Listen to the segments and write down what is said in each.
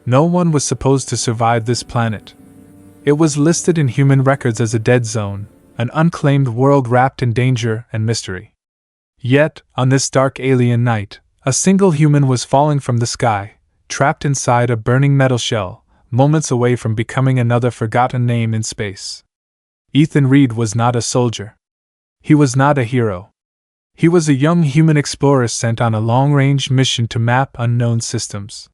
No one was supposed to survive this planet. It was listed in human records as a dead zone, an unclaimed world wrapped in danger and mystery. Yet, on this dark alien night, a single human was falling from the sky, trapped inside a burning metal shell, moments away from becoming another forgotten name in space. Ethan Reed was not a soldier. He was not a hero. He was a young human explorer sent on a long-range mission to map unknown systems.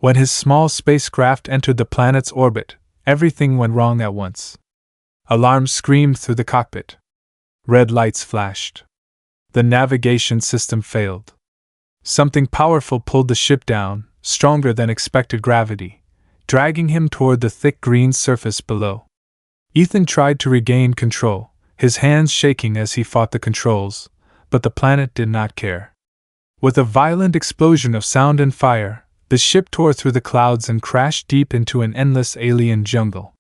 When his small spacecraft entered the planet's orbit, everything went wrong at once. Alarms screamed through the cockpit. Red lights flashed. The navigation system failed. Something powerful pulled the ship down, stronger than expected gravity, dragging him toward the thick green surface below. Ethan tried to regain control, his hands shaking as he fought the controls, but the planet did not care. With a violent explosion of sound and fire, the ship tore through the clouds and crashed deep into an endless alien jungle.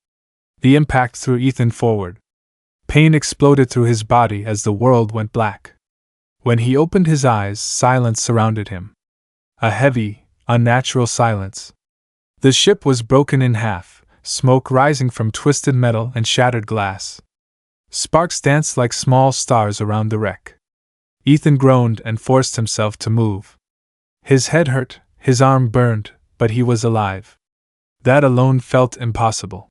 The impact threw Ethan forward. Pain exploded through his body as the world went black. When he opened his eyes, silence surrounded him. A heavy, unnatural silence. The ship was broken in half, smoke rising from twisted metal and shattered glass. Sparks danced like small stars around the wreck. Ethan groaned and forced himself to move. His head hurt, his arm burned, but he was alive. That alone felt impossible.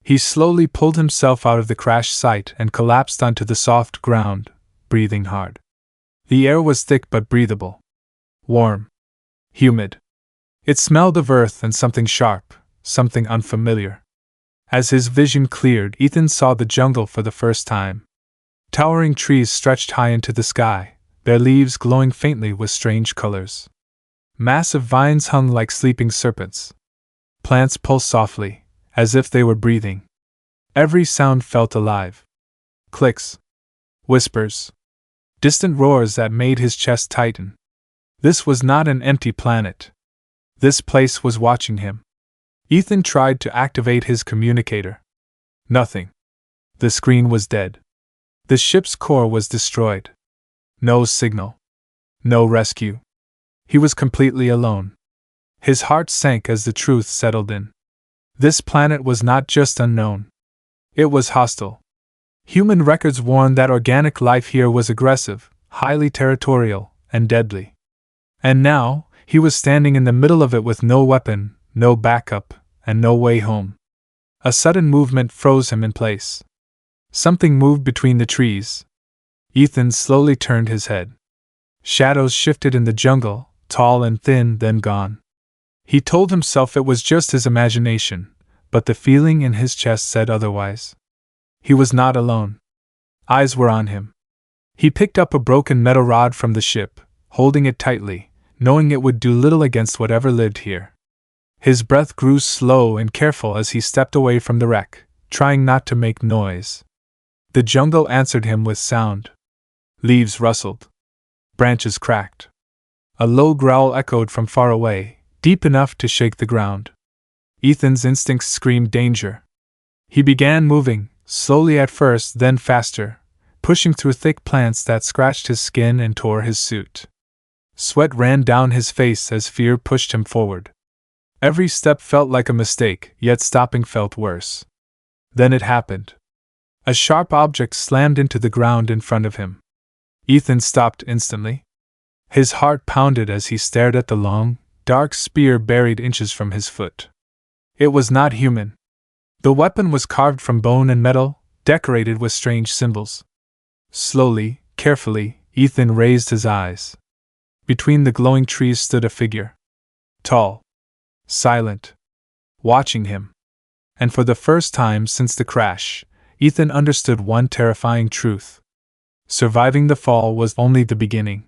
He slowly pulled himself out of the crash site and collapsed onto the soft ground, breathing hard. The air was thick but breathable. Warm. Humid. It smelled of earth and something sharp, something unfamiliar. As his vision cleared, Ethan saw the jungle for the first time. Towering trees stretched high into the sky, their leaves glowing faintly with strange colors. Massive vines hung like sleeping serpents. Plants pulsed softly, as if they were breathing. Every sound felt alive. Clicks. Whispers. Distant roars that made his chest tighten. This was not an empty planet. This place was watching him. Ethan tried to activate his communicator. Nothing. The screen was dead. The ship's core was destroyed. No signal. No rescue. He was completely alone. His heart sank as the truth settled in. This planet was not just unknown. It was hostile. Human records warned that organic life here was aggressive, highly territorial, and deadly. And now, he was standing in the middle of it with no weapon, no backup, and no way home. A sudden movement froze him in place. Something moved between the trees. Ethan slowly turned his head. Shadows shifted in the jungle, tall and thin, then gone. He told himself it was just his imagination, but the feeling in his chest said otherwise. He was not alone. Eyes were on him. He picked up a broken metal rod from the ship, holding it tightly, knowing it would do little against whatever lived here. His breath grew slow and careful as he stepped away from the wreck, trying not to make noise. The jungle answered him with sound. Leaves rustled. Branches cracked. A low growl echoed from far away, deep enough to shake the ground. Ethan's instincts screamed danger. He began moving, slowly at first, then faster, pushing through thick plants that scratched his skin and tore his suit. Sweat ran down his face as fear pushed him forward. Every step felt like a mistake, yet stopping felt worse. Then it happened. A sharp object slammed into the ground in front of him. Ethan stopped instantly. His heart pounded as he stared at the long, dark spear buried inches from his foot. It was not human. The weapon was carved from bone and metal, decorated with strange symbols. Slowly, carefully, Ethan raised his eyes. Between the glowing trees stood a figure. Tall. Silent. Watching him. And for the first time since the crash, Ethan understood one terrifying truth. Surviving the fall was only the beginning.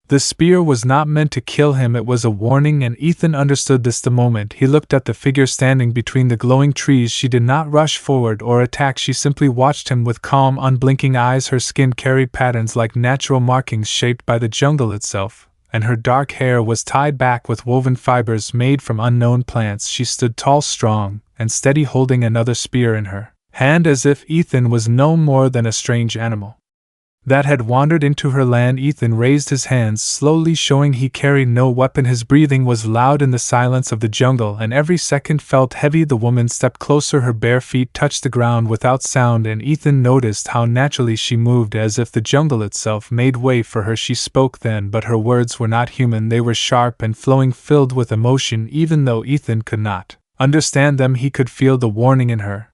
The spear was not meant to kill him, it was a warning, and Ethan understood this the moment he looked at the figure standing between the glowing trees. She did not rush forward or attack, she simply watched him with calm, unblinking eyes. Her skin carried patterns like natural markings shaped by the jungle itself, and her dark hair was tied back with woven fibers made from unknown plants. She stood tall, strong, and steady, holding another spear in her hand as if Ethan was no more than a strange animal. that had wandered into her land. Ethan raised his hands slowly, showing he carried no weapon. His breathing was loud in the silence of the jungle, and every second felt heavy. The woman stepped closer. Her bare feet touched the ground without sound, and Ethan noticed how naturally she moved, as if the jungle itself made way for her. She spoke then, but her words were not human. They were sharp and flowing, filled with emotion. Even though Ethan could not understand them, he could feel the warning in her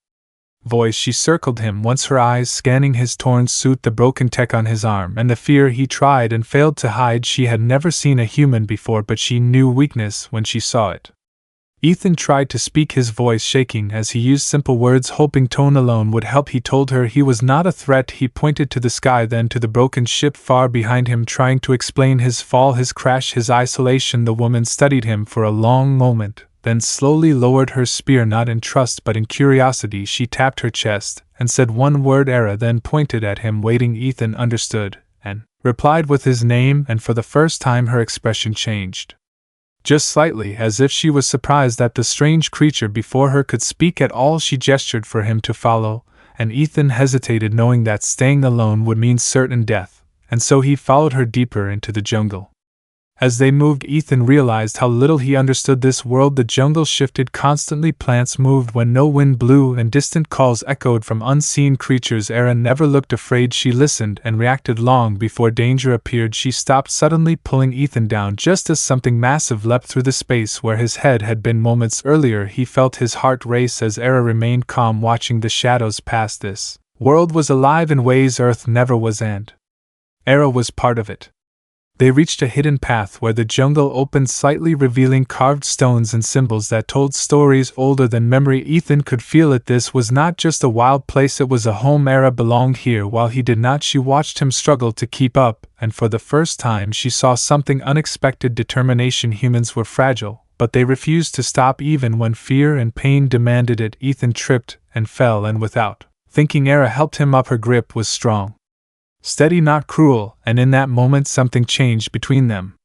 voice. She circled him once, her eyes scanning his torn suit, the broken tech on his arm, and the fear he tried and failed to hide. She had never seen a human before, but she knew weakness when she saw it. Ethan tried to speak, his voice shaking as he used simple words, hoping tone alone would help. He told her he was not a threat. He pointed to the sky, then to the broken ship far behind him, trying to explain his fall, his crash, his isolation. The woman studied him for a long moment, then slowly lowered her spear, not in trust but in curiosity. She tapped her chest and said one word, Era, then pointed at him, waiting. Ethan understood and replied with his name, and for the first time her expression changed. Just slightly, as if she was surprised that the strange creature before her could speak at all. She gestured for him to follow, and Ethan hesitated, knowing that staying alone would mean certain death, and so he followed her deeper into the jungle. As they moved, Ethan realized how little he understood this world. The jungle shifted constantly, plants moved when no wind blew, and distant calls echoed from unseen creatures. Era never looked afraid. She listened and reacted long before danger appeared. She stopped suddenly, pulling Ethan down just as something massive leapt through the space where his head had been moments earlier. He felt his heart race as Era remained calm, watching the shadows pass. This world was alive in ways Earth never was, and Era was part of it. They reached a hidden path where the jungle opened slightly, revealing carved stones and symbols that told stories older than memory. Ethan could feel it. This was not just a wild place, it was a home. Era belonged here. While he did not, she watched him struggle to keep up, and for the first time she saw something unexpected: determination. Humans were fragile, but they refused to stop even when fear and pain demanded it. Ethan tripped and fell, and without thinking, Era helped him up. Her grip was strong, steady, not cruel, and in that moment something changed between them.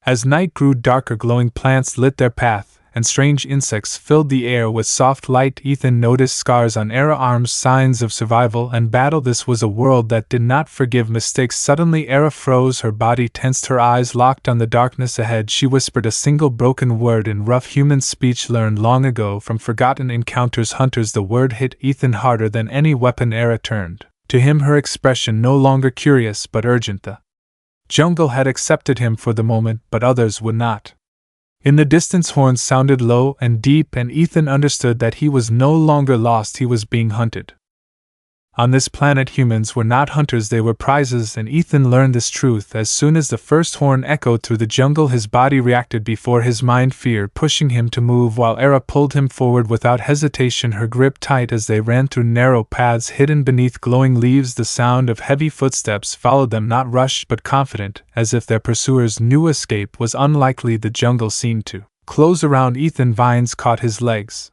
As night grew darker, glowing plants lit their path, and strange insects filled the air with soft light. Ethan noticed scars on Era's arms, signs of survival and battle. This was a world that did not forgive mistakes. Suddenly Era froze, her body tensed, her eyes locked on the darkness ahead. She whispered a single broken word in rough human speech learned long ago from forgotten encounters. Hunters. The word hit Ethan harder than any weapon. Era turned to him, her expression no longer curious but urgent. The jungle had accepted him for the moment, but others would not. In the distance, horns sounded low and deep, and Ethan understood that he was no longer lost, he was being hunted. On this planet, humans were not hunters, they were prizes, and Ethan learned this truth as soon as the first horn echoed through the jungle. His body reacted before his mind, fear pushing him to move, while Era pulled him forward without hesitation, her grip tight. As they ran through narrow paths hidden beneath glowing leaves, the sound of heavy footsteps followed them, not rushed but confident, as if their pursuers knew escape was unlikely. The jungle seemed to close around Ethan. Vines caught his legs,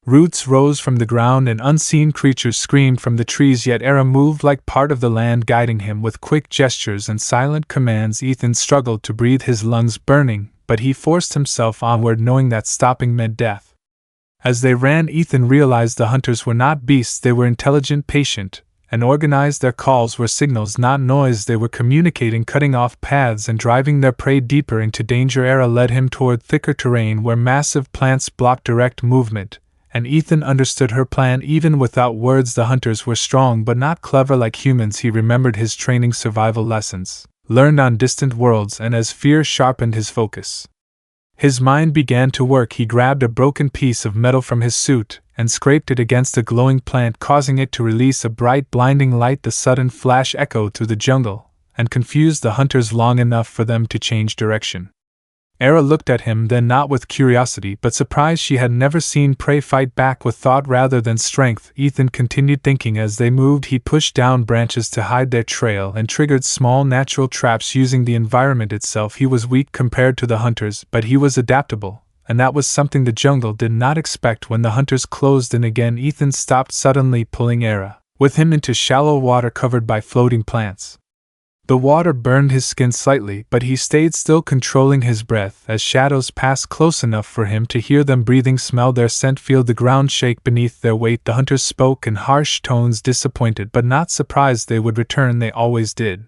roots rose from the ground, and unseen creatures screamed from the trees, yet Era moved like part of the land, guiding him with quick gestures and silent commands. Ethan struggled to breathe, his lungs burning, but he forced himself onward, knowing that stopping meant death. As they ran, Ethan realized the hunters were not beasts, they were intelligent, patient, and organized. Their calls were signals, not noise. They were communicating, cutting off paths and driving their prey deeper into danger. Era led him toward thicker terrain where massive plants blocked direct movement, and Ethan understood her plan even without words. The hunters were strong but not clever like humans. He remembered his training, survival lessons learned on distant worlds, and as fear sharpened his focus, his mind began to work. He grabbed a broken piece of metal from his suit and scraped it against a glowing plant, causing it to release a bright, blinding light. The sudden flash echoed through the jungle and confused the hunters long enough for them to change direction. Era looked at him, then not with curiosity but surprise. She had never seen prey fight back with thought rather than strength. Ethan continued thinking. As they moved, he pushed down branches to hide their trail and triggered small natural traps using the environment itself. He was weak compared to the hunters, but he was adaptable, and that was something the jungle did not expect. When the hunters closed in again, Ethan stopped suddenly, pulling Era with him into shallow water covered by floating plants. The water burned his skin slightly, but he stayed still, controlling his breath as shadows passed close enough for him to hear them breathing, smell their scent, feel the ground shake beneath their weight. The hunters spoke in harsh tones, disappointed but not surprised they would return. They always did.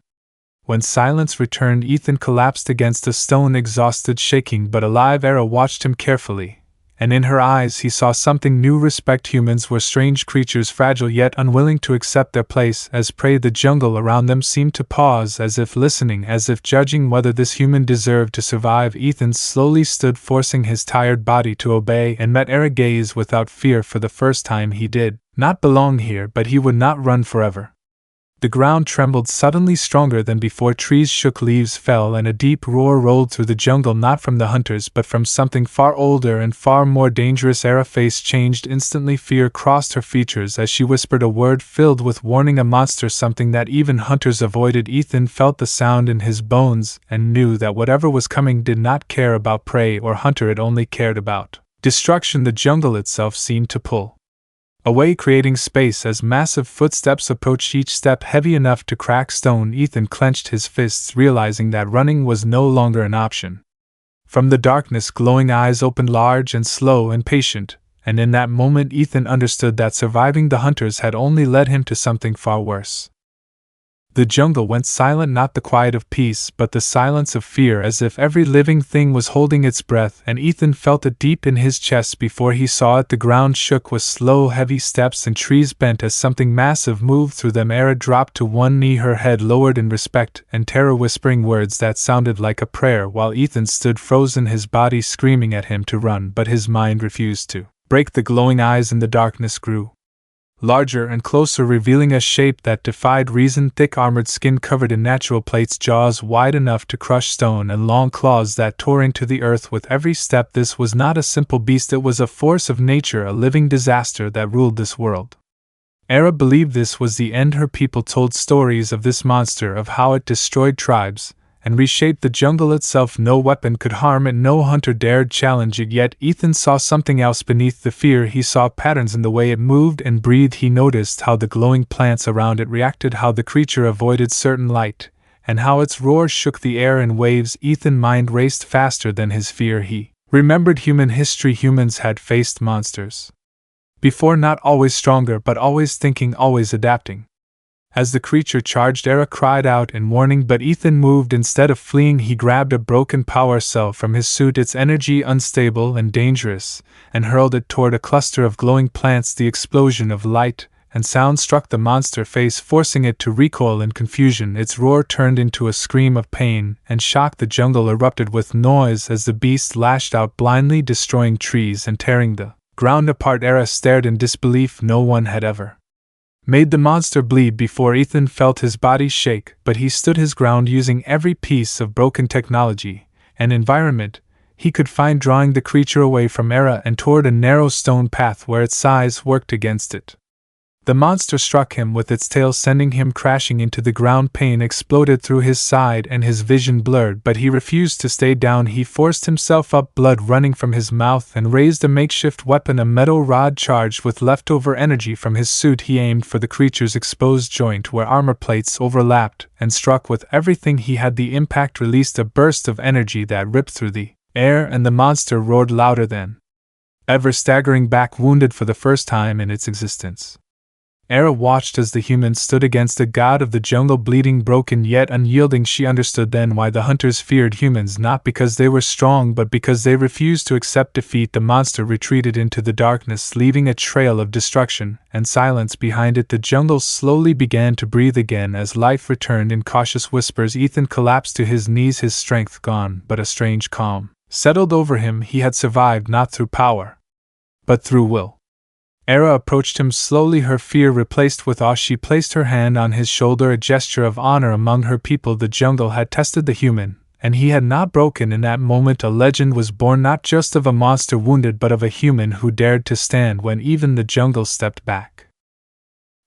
When silence returned, Ethan collapsed against a stone, exhausted, shaking but alive. Era watched him carefully, and in her eyes he saw something new. Respect. Humans were strange creatures, fragile yet unwilling to accept their place as prey. The jungle around them seemed to pause, as if listening, as if judging whether this human deserved to survive. Ethan slowly stood, forcing his tired body to obey, and met Era's gaze without fear. For the first time he did not belong here, but he would not run forever. The ground trembled suddenly, stronger than before. Trees shook, leaves fell, and a deep roar rolled through the jungle, not from the hunters but from something far older and far more dangerous. Era's face changed instantly. Fear crossed her features as she whispered a word filled with warning. A monster, something that even hunters avoided. Ethan felt the sound in his bones and knew that whatever was coming did not care about prey or hunter, it only cared about destruction. The jungle itself seemed to pull away, creating space as massive footsteps approached, each step heavy enough to crack stone. Ethan clenched his fists, realizing that running was no longer an option. From the darkness, glowing eyes opened, large and slow and patient, and in that moment Ethan understood that surviving the hunters had only led him to something far worse. The jungle went silent, not the quiet of peace, but the silence of fear, as if every living thing was holding its breath, and Ethan felt it deep in his chest before he saw it. The ground shook with slow, heavy steps, and trees bent as something massive moved through them. Era dropped to one knee, her head lowered in respect and terror, whispering words that sounded like a prayer, while Ethan stood frozen, his body screaming at him to run, but his mind refused to break. The glowing eyes in the darkness grew larger and closer, revealing a shape that defied reason. Thick armored skin covered in natural plates, jaws wide enough to crush stone, and long claws that tore into the earth with every step. This was not a simple beast, it was a force of nature, a living disaster that ruled this world. Era believed this was the end. Her people told stories of this monster, of how it destroyed tribes and reshaped the jungle itself. No weapon could harm it, no hunter dared challenge it. Yet Ethan saw something else beneath the fear. He saw patterns in the way it moved and breathed. He noticed how the glowing plants around it reacted, how the creature avoided certain light, and how its roar shook the air in waves. Ethan's mind raced faster than his fear. He remembered human history. Humans had faced monsters before, not always stronger, but always thinking, always adapting. As the creature charged, Era cried out in warning, but Ethan moved. Instead of fleeing, he grabbed a broken power cell from his suit, its energy unstable and dangerous, and hurled it toward a cluster of glowing plants. The explosion of light and sound struck the monster face, forcing it to recoil in confusion. Its roar turned into a scream of pain and shock. The jungle erupted with noise as the beast lashed out, blindly destroying trees and tearing the ground apart. Era stared in disbelief. No one had ever made the monster bleed before. Ethan felt his body shake, but he stood his ground, using every piece of broken technology and environment he could find, drawing the creature away from Era and toward a narrow stone path where its size worked against it. The monster struck him with its tail, sending him crashing into the ground. Pain exploded through his side and his vision blurred, but he refused to stay down. He forced himself up, blood running from his mouth, and raised a makeshift weapon, a metal rod charged with leftover energy from his suit. He aimed for the creature's exposed joint where armor plates overlapped and struck with everything he had. The impact released a burst of energy that ripped through the air, and the monster roared louder than ever, staggering back, wounded for the first time in its existence. Era watched as the human stood against a god of the jungle, bleeding, broken yet unyielding. She understood then why the hunters feared humans, not because they were strong, but because they refused to accept defeat. The monster retreated into the darkness, leaving a trail of destruction and silence behind it. The jungle slowly began to breathe again as life returned in cautious whispers. Ethan collapsed to his knees, his strength gone, but a strange calm settled over him. He had survived not through power, but through will. Era approached him slowly, her fear replaced with awe. She placed her hand on his shoulder, a gesture of honor. Among her people, the jungle had tested the human, and he had not broken. In that moment, a legend was born, not just of a monster wounded, but of a human who dared to stand when even the jungle stepped back.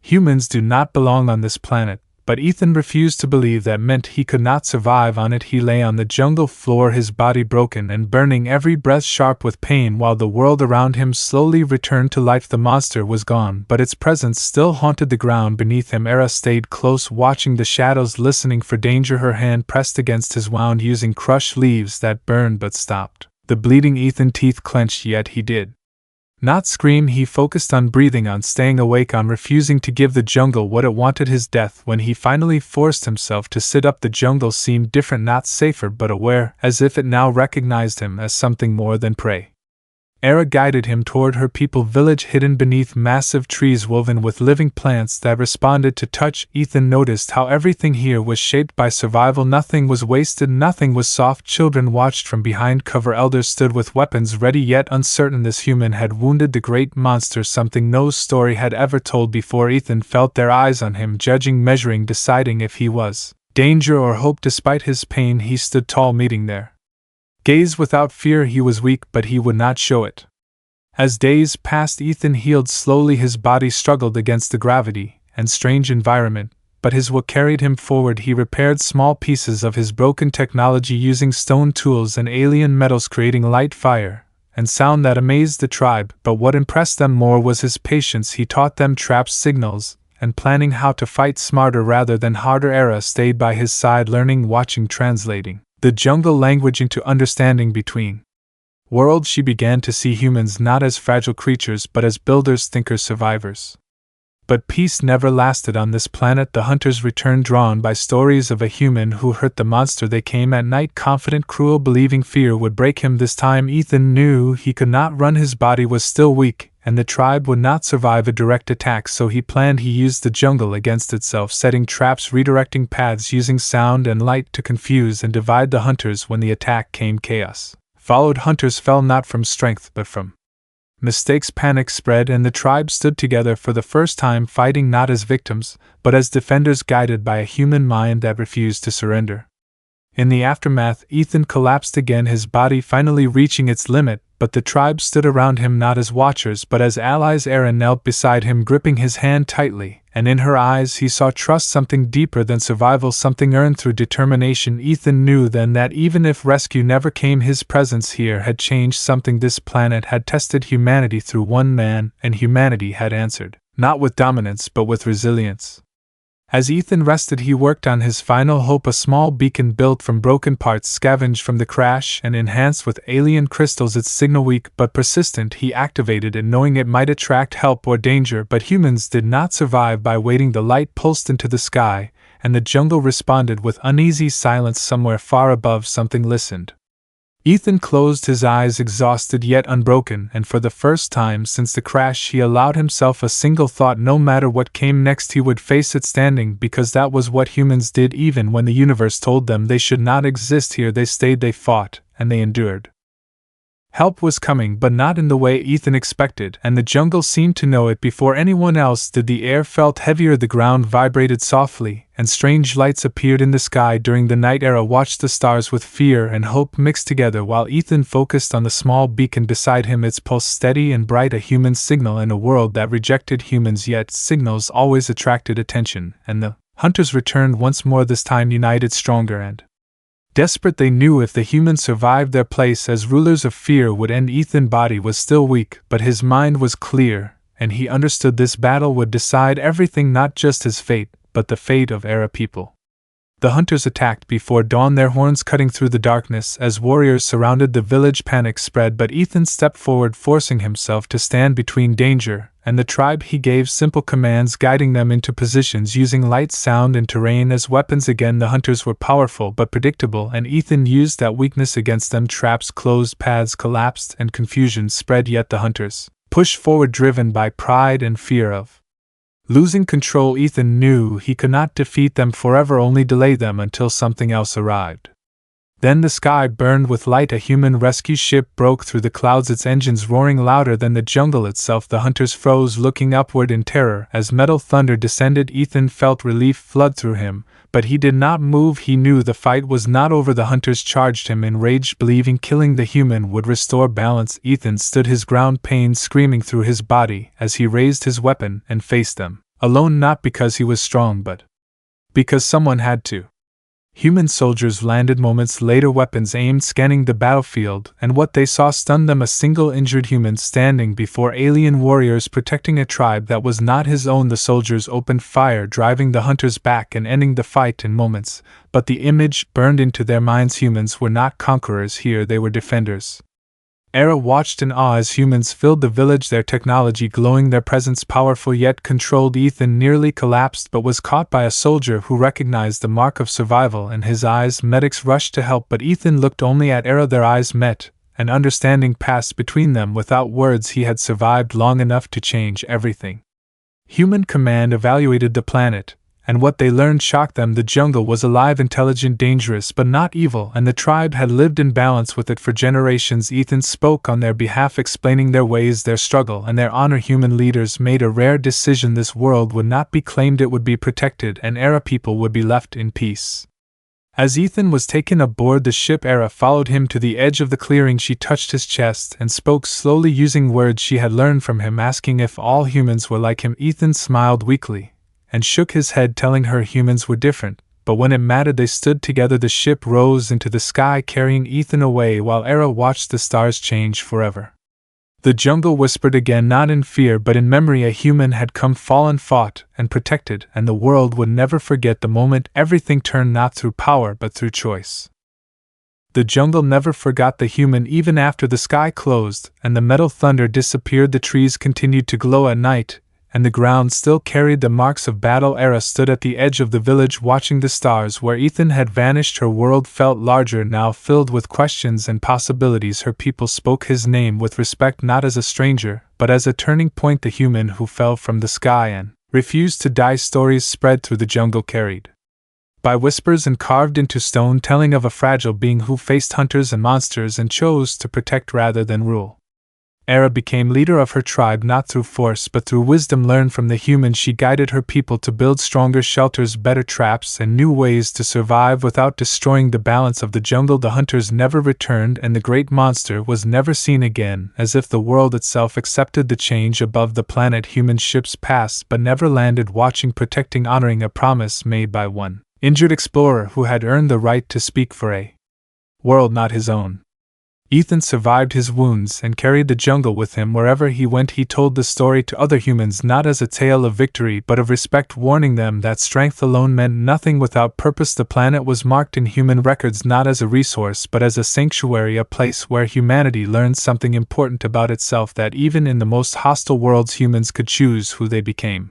Humans do not belong on this planet, but Ethan refused to believe that meant he could not survive on it. He lay on the jungle floor, his body broken and burning, every breath sharp with pain, while the world around him slowly returned to life. The monster was gone, but its presence still haunted the ground beneath him. Era stayed close, watching the shadows, listening for danger, her hand pressed against his wound, using crushed leaves that burned but stopped the bleeding. Ethan teeth clenched, yet he did not scream. He focused on breathing, on staying awake, on refusing to give the jungle what it wanted, his death. When he finally forced himself to sit up, the jungle seemed different, not safer but aware, as if it now recognized him as something more than prey. Era guided him toward her people village, hidden beneath massive trees woven with living plants that responded to touch. Ethan noticed how everything here was shaped by survival. Nothing was wasted, nothing was soft. Children watched from behind cover, elders stood with weapons ready, yet uncertain. This human had wounded the great monster, something no story had ever told before. Ethan felt their eyes on him, judging, measuring, deciding if he was danger or hope. Despite his pain, he stood tall, meeting their gaze without fear. He was weak, but he would not show it. As days passed, Ethan healed slowly. His body struggled against the gravity and strange environment, but his will carried him forward. He repaired small pieces of his broken technology, using stone tools and alien metals, creating light, fire, and sound that amazed the tribe. But what impressed them more was his patience. He taught them traps, signals, and planning how to fight smarter rather than harder. Era stayed by his side, learning, watching, translating the jungle language into understanding. Between worlds, she began to see humans not as fragile creatures but as builders, thinkers, survivors. But peace never lasted on this planet. The hunters returned, drawn by stories of a human who hurt the monster. They came at night, confident, cruel, believing fear would break him. This time Ethan knew he could not run. His body was still weak, and the tribe would not survive a direct attack, so he planned. He used the jungle against itself, setting traps, redirecting paths, using sound and light to confuse and divide the hunters. When the attack came, chaos followed. Hunters fell not from strength but from mistakes. Panic spread, and the tribe stood together for the first time, fighting not as victims, but as defenders, guided by a human mind that refused to surrender. In the aftermath, Ethan collapsed again, his body finally reaching its limit, but the tribe stood around him not as watchers but as allies. Era knelt beside him, gripping his hand tightly, and in her eyes he saw trust, something deeper than survival, something earned through determination. Ethan knew then that even if rescue never came, his presence here had changed something. This planet had tested humanity through one man, and humanity had answered, not with dominance but with resilience. As Ethan rested, he worked on his final hope, a small beacon built from broken parts scavenged from the crash and enhanced with alien crystals. Its signal weak but persistent. He activated it, knowing it might attract help or danger, but humans did not survive by waiting. The light pulsed into the sky, and the jungle responded with uneasy silence. Somewhere far above, something listened. Ethan closed his eyes, exhausted yet unbroken, and for the first time since the crash he allowed himself a single thought: no matter what came next he would face it standing, because that was what humans did. Even when the universe told them they should not exist here, they stayed, they fought, and they endured. Help was coming, but not in the way Ethan expected, and the jungle seemed to know it before anyone else did. The air felt heavier, the ground vibrated softly, and strange lights appeared in the sky during the night. Era watched the stars with fear and hope mixed together, while Ethan focused on the small beacon beside him, its pulse steady and bright, a human signal in a world that rejected humans, yet signals always attracted attention, and the hunters returned once more, this time united, stronger and desperate. They knew if the humans survived, their place as rulers of fear would end. Ethan's body was still weak, but his mind was clear, and he understood this battle would decide everything, not just his fate, but the fate of Era people. The hunters attacked before dawn, their horns cutting through the darkness as warriors surrounded the village. Panic spread, but Ethan stepped forward, forcing himself to stand between danger and the tribe. He gave simple commands, guiding them into positions, using light, sound, and terrain as weapons. Again, the hunters were powerful but predictable, and Ethan used that weakness against them. Traps closed, paths collapsed, and confusion spread, yet the hunters pushed forward, driven by pride and fear of losing control. Ethan knew he could not defeat them forever, only delay them until something else arrived. Then the sky burned with light. A human rescue ship broke through the clouds, its engines roaring louder than the jungle itself. The hunters froze, looking upward in terror as metal thunder descended. Ethan felt relief flood through him, but he did not move. He knew the fight was not over. The hunters charged him, enraged, believing killing the human would restore balance. Ethan stood his ground, pain screaming through his body as he raised his weapon and faced them, alone, not because he was strong but Because someone had to. Human soldiers landed moments later, weapons aimed, scanning the battlefield, and what they saw stunned them: a single injured human standing before alien warriors protecting a tribe that was not his own. The soldiers opened fire, driving the hunters back and ending the fight in moments, but the image burned into their minds: humans were not conquerors here, they were defenders. Era watched in awe as humans filled the village, their technology glowing, their presence powerful yet controlled. Ethan nearly collapsed but was caught by a soldier who recognized the mark of survival in his eyes. Medics rushed to help, but Ethan looked only at Era. Their eyes met, and understanding passed between them. Without words, he had survived long enough to change everything. Human Command evaluated the planet, and what they learned shocked them. The jungle was alive, intelligent, dangerous, but not evil, and the tribe had lived in balance with it for generations. Ethan spoke on their behalf, explaining their ways, their struggle, and their honor. Human leaders made a rare decision: this world would not be claimed, it would be protected, and Era people would be left in peace. As Ethan was taken aboard the ship, Era followed him to the edge of the clearing. She touched his chest and spoke slowly, using words she had learned from him, asking if all humans were like him. Ethan smiled weakly and shook his head, telling her humans were different, but when it mattered they stood together. The ship rose into the sky, carrying Ethan away, while Era watched the stars change forever. The jungle whispered again, not in fear but in memory: a human had come, fallen, fought, and protected, and the world would never forget the moment everything turned, not through power but through choice. The jungle never forgot the human. Even after the sky closed and the metal thunder disappeared, the trees continued to glow at night, and the ground still carried the marks of battle. Era stood at the edge of the village, watching the stars. Where Ethan had vanished, her world felt larger now, filled with questions and possibilities. Her people spoke his name with respect, not as a stranger, but as a turning point: the human who fell from the sky and refused to die. Stories spread through the jungle, carried by whispers and carved into stone, telling of a fragile being who faced hunters and monsters and chose to protect rather than rule. Era became leader of her tribe, not through force but through wisdom learned from the humans. She guided her people to build stronger shelters, better traps, and new ways to survive without destroying the balance of the jungle. The hunters never returned, and the great monster was never seen again, as if the world itself accepted the change. Above the planet, human ships passed but never landed, watching, protecting, honoring a promise made by one injured explorer who had earned the right to speak for a world not his own. Ethan survived his wounds and carried the jungle with him wherever he went. He told the story to other humans, not as a tale of victory but of respect, warning them that strength alone meant nothing without purpose. The planet was marked in human records not as a resource but as a sanctuary, a place where humanity learned something important about itself: that even in the most hostile worlds, humans could choose who they became.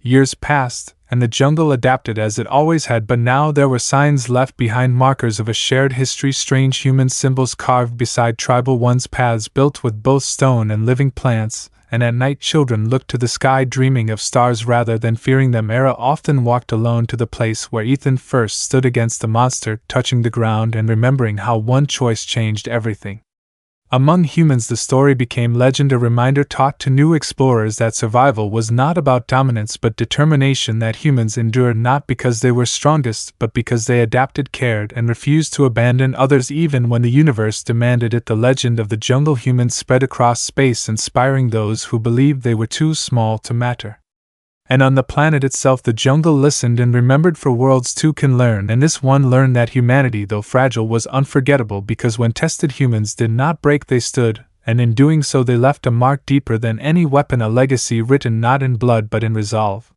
Years passed, and the jungle adapted as it always had, but now there were signs left behind, markers of a shared history, strange human symbols carved beside tribal ones, paths built with both stone and living plants, and at night children looked to the sky dreaming of stars rather than fearing them. Era often walked alone to the place where Ethan first stood against the monster, touching the ground and remembering how one choice changed everything. Among humans, the story became legend, a reminder taught to new explorers that survival was not about dominance but determination, that humans endured not because they were strongest but because they adapted, cared, and refused to abandon others even when the universe demanded it. The legend of the jungle humans spread across space, inspiring those who believed they were too small to matter. And on the planet itself, the jungle listened and remembered, for worlds too can learn, and this one learned that humanity, though fragile, was unforgettable, because when tested, humans did not break, they stood, and in doing so they left a mark deeper than any weapon, a legacy written not in blood but in resolve.